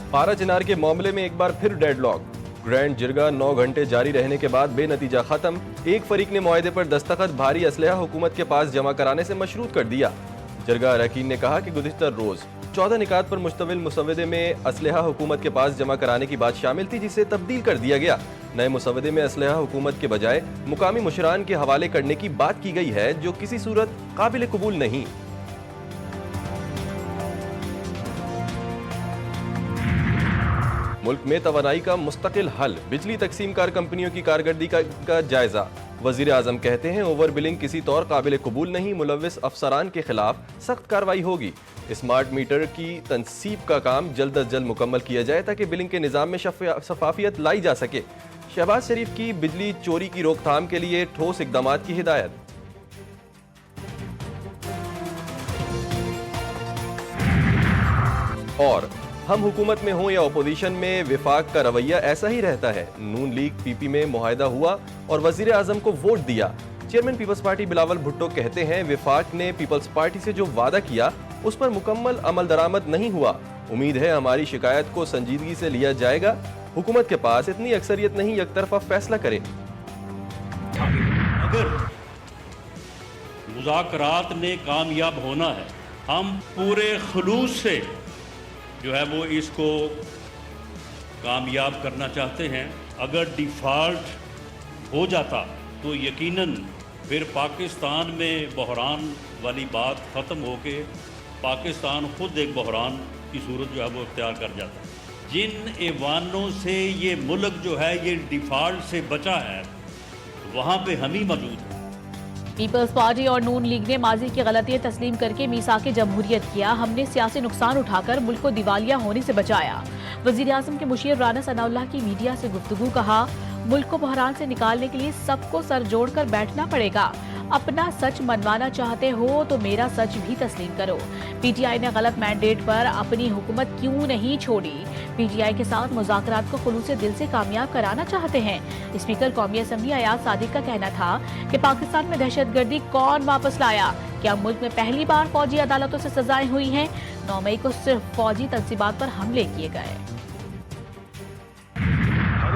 पारा चिनार के मामले में एक बार फिर डेडलॉक। ग्रैंड जिरगा 9 घंटे जारी रहने के बाद बेनतीजा खत्म। एक फरीक ने मुआहदे पर दस्तखत भारी असलहा हुकूमत के पास जमा कराने से मशरूत कर दिया। जिरगा अरकान ने कहा कि गुज़िश्ता रोज 14 निकात पर मुश्तमिल मुसवदे में असलहा हुकूमत के पास जमा कराने की बात शामिल थी, जिसे तब्दील कर दिया गया। नए मुसवदे में असलहा हुकूमत के बजाय मुकामी मुशरान के हवाले करने की बात की गई है, जो किसी सूरत काबिल कबूल नहीं। मुल्क में तवानाई का मुस्तकिल हल, बिजली तकसीम कार कंपनियों की कारकर्दगी का जायजा। वजीर आजम कहते हैं ओवर बिलिंग किसी तौर काबिल कबूल नहीं, मुलव्विस अफसरान के खिलाफ सख्त कार्रवाई होगी। स्मार्ट मीटर की तनसीब का काम जल्द अज जल्द मुकम्मल किया जाए ताकि बिलिंग के निज़ाम में शफाफियत लाई जा सके। शहबाज शरीफ की बिजली चोरी की रोकथाम के लिए ठोस इकदामात की हिदायत। और हम हुकूमत में हों या अपोजिशन में, विफाक का रवैया ऐसा ही रहता है। नून लीग पीपी में मुआहदा हुआ और वजीर आजम को वोट दिया। चेयरमैन पीपल्स पार्टी बिलावल भुट्टो कहते हैं विफाक ने पीपल्स पार्टी से जो वादा किया उस पर मुकम्मल अमल दरामद नहीं हुआ। उम्मीद है हमारी शिकायत को संजीदगी से लिया जाएगा। हुकूमत के पास इतनी अक्सरियत नहीं, एक तरफा फैसला करे। अगर मुज़ाकरात ने कामयाब होना है, हम पूरे खुलूस से जो है वो इसको कामयाब करना चाहते हैं। अगर डिफ़ॉल्ट हो जाता तो यकीनन फिर पाकिस्तान में बहरान वाली बात ख़त्म होके पाकिस्तान खुद एक बहरान की सूरत जो है वो इख्तियार कर जाता है। जिन ऐवानों से ये मुल्क जो है ये डिफ़ॉल्ट से बचा है, वहाँ पे हम ही मौजूद हैं। पीपल्स पार्टी और नून लीग ने माजी की गलतियां तस्लीम करके मीसाक जमहूरियत किया। हमने सियासी नुकसान उठाकर मुल्क को दिवालिया होने से बचाया। वजीर आजम के मुशीर राना सनाउल्लाह की मीडिया से गुफ्तगू, कहा मुल्क को बहरान से निकालने के लिए सबको सर जोड़ कर बैठना पड़ेगा। अपना सच मनवाना चाहते हो तो मेरा सच भी तस्लीम करो। पीटीआई ने गलत मैंडेट पर अपनी हुकूमत क्यों नहीं छोड़ी? पीटीआई के साथ मुज़ाकरात को खुलूस दिल से कामयाब कराना चाहते हैं। स्पीकर कौमी असम्बली अयाज सादिक का कहना था कि पाकिस्तान में दहशतगर्दी कौन वापस लाया? क्या मुल्क में पहली बार फौजी अदालतों से सजाएं हुई हैं? 9 मई को सिर्फ फौजी तंसीबात पर हमले किए गए।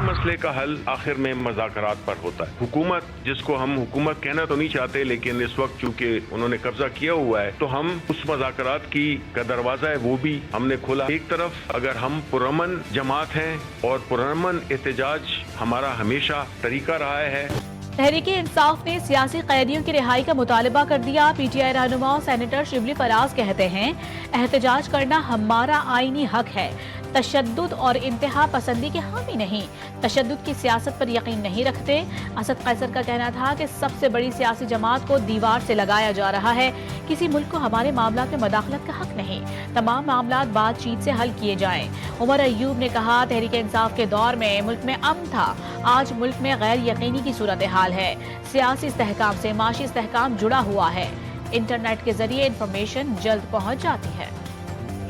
मसले का हल आखिर में मुज़ाकरात पर होता है। हुकूमत, जिसको हम हुकूमत कहना तो नहीं चाहते, लेकिन इस वक्त चूंकि उन्होंने कब्जा किया हुआ है, तो हम उस मुज़ाकरात की का दरवाजा है वो भी हमने खोला। एक तरफ अगर हम पुरअमन जमात हैं और पुरअमन एहतजाज हमारा हमेशा तरीका रहा है। तहरीके इंसाफ ने सियासी कैदियों की रिहाई का मुतालबा कर दिया। पीटीआई रहनुमा सेनेटर शिबली फराज कहते हैं एहतजाज करना हमारा आईनी हक है। तशद्दुद और इंतहा पसंदी के हामी नहीं, तशद्दुद की सियासत पर यकीन नहीं रखते। असद कैसर का कहना था कि सबसे बड़ी सियासी जमात को दीवार से लगाया जा रहा है। किसी मुल्क को हमारे मामलात में मदाखलत का हक नहीं, तमाम मामलात बातचीत से हल किए जाएं। उमर अयूब ने कहा तहरीक इंसाफ के दौर में मुल्क में अमन था, आज मुल्क में गैर यकीनी की सूरत हाल है। सियासी इस्तेहकाम से माशी इस्तेहकाम जुड़ा हुआ है। इंटरनेट के जरिए इंफॉर्मेशन जल्द पहुँच जाती है।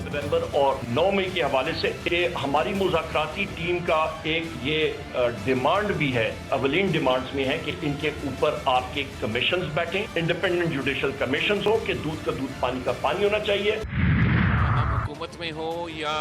नवंबर और 9 मई के हवाले से हमारी मुज़ाकराती टीम का एक ये डिमांड भी है, अवलीन डिमांड्स में है कि इनके ऊपर आपके कमीशंस बैठें, इंडिपेंडेंट जुडिशल कमीशंस हो कि दूध का दूध पानी का पानी होना चाहिए। हुकूमत में हो या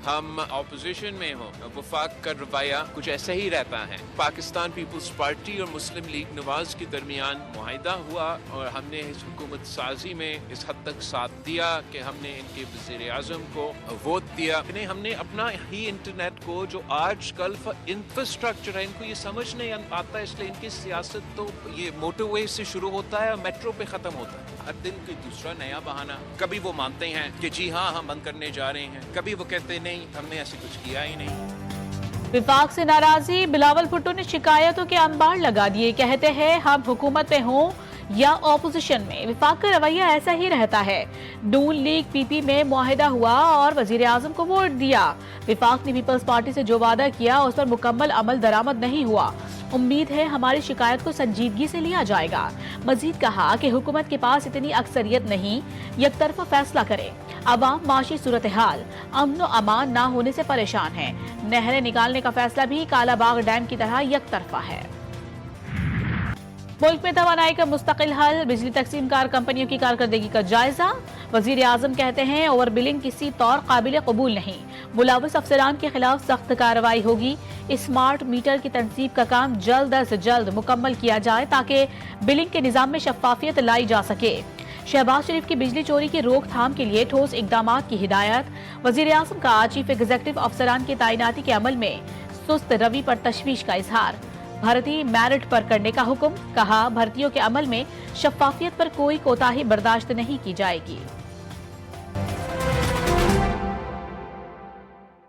हम अपोजिशन में हो, वफाक का रवैया कुछ ऐसा ही रहता है। पाकिस्तान पीपल्स पार्टी और मुस्लिम लीग नवाज के दरमियान मुआहिदा हुआ और हमने इस हुकूमत साजी में इस हद तक साथ दिया कि हमने इनके वज़ीर आज़म को वोट दिया। हमने अपना ही इंटरनेट को जो आज कल इंफ्रास्ट्रक्चर है, इनको ये समझ नहीं आता, इसलिए इनकी सियासत तो ये मोटरवे से शुरू होता है और मेट्रो पे ख़त्म होता है। हर दिन कोई दूसरा नया बहाना। कभी वो मानते हैं कि जी हाँ हम बंद करने जा रहे हैं, कभी वो कहते नहीं हमने ऐसे कुछ किया ही नहीं। विफाक से नाराजी, बिलावल भुट्टो ने शिकायतों के अंबार लगा दिए। कहते हैं हम हुकूमत में हों या ऑपोजिशन में, विफाक का रवैया ऐसा ही रहता है। नून लीग पीपी में मुआहिदा हुआ और वजीर आजम को वोट दिया। विफाक ने पीपल्स पार्टी से जो वादा किया उस पर मुकम्मल अमल दरामद नहीं हुआ। उम्मीद है हमारी शिकायत को संजीदगी से लिया जाएगा। मजीद कहा कि हुकूमत के पास इतनी अक्सरियत नहीं, एक तरफा फैसला करे। अवाम माशी सूरत हाल अमन व अमान ना होने से परेशान है। नहरें निकालने का फैसला भी कालाबाग डैम की तरह एक तरफा है। मुल्क में तवानाई का मुस्तकिल हल, बिजली तकसीम कार कंपनियों की कारकर्दगी का जायजा। वजीर आजम कहते हैं ओवर बिलिंग किसी तौर काबिल कबूल नहीं, मुलाविस अफसरान के खिलाफ सख्त कार्रवाई होगी। स्मार्ट मीटर की तनसीब का काम जल्द अज जल्द मुकम्मल किया जाए ताकि बिलिंग के निजाम में शफाफियत लाई जा सके। शहबाज शरीफ की बिजली चोरी की रोकथाम के लिए ठोस इकदामात की हिदायत। वजीर आजम का चीफ एग्जीक्यूटिव अफसरान की तैनाती के अमल में सुस्त रवि पर तशवीश का इजहार। भर्ती मेरिट पर करने का हुक्म, कहा भर्तियों के अमल में शफाफियत पर कोई कोताही बर्दाश्त नहीं की जाएगी।